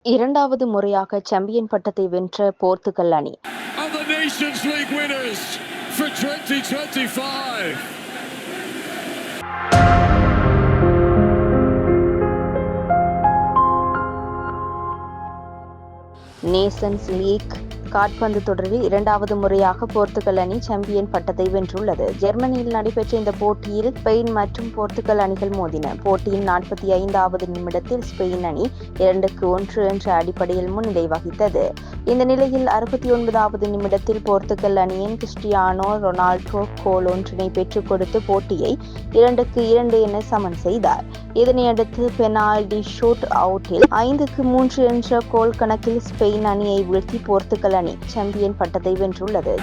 இரண்டாவது முறையாக சாம்பியன் பட்டத்தை வென்ற போர்த்துகல் அணி நேஷன்ஸ் லீக் கால்பந்து தொடரில் இரண்டாவது முறையாக போர்த்துகல் அணி சாம்பியன் பட்டத்தை வென்றுள்ளது. ஜெர்மனியில் நடைபெற்ற இந்த போட்டியில் ஸ்பெயின் மற்றும் போர்த்துகல் அணிகள் மோதின. போட்டியின் 45வது நிமிடத்தில் ஸ்பெயின் அணி 2-1 என்ற அடிப்படையில் முன்னிலை வகித்தது. இந்த நிலையில் 69வது நிமிடத்தில் போர்த்துகல் அணியின் கிறிஸ்டியானோ ரொனால்டோ கோல் ஒன்றினை பெற்றுக் கொடுத்து போட்டியை 2-2 என சமன் செய்தார். இதனையடுத்து பெனால்டி ஷூட் அவுட்டில் 5-3 என்ற கோல் கணக்கில் ஸ்பெயின் அணியை வீழ்த்தி போர்த்துகல் அணி சாம்பியன் பட்டத்தை வென்றுள்ளது.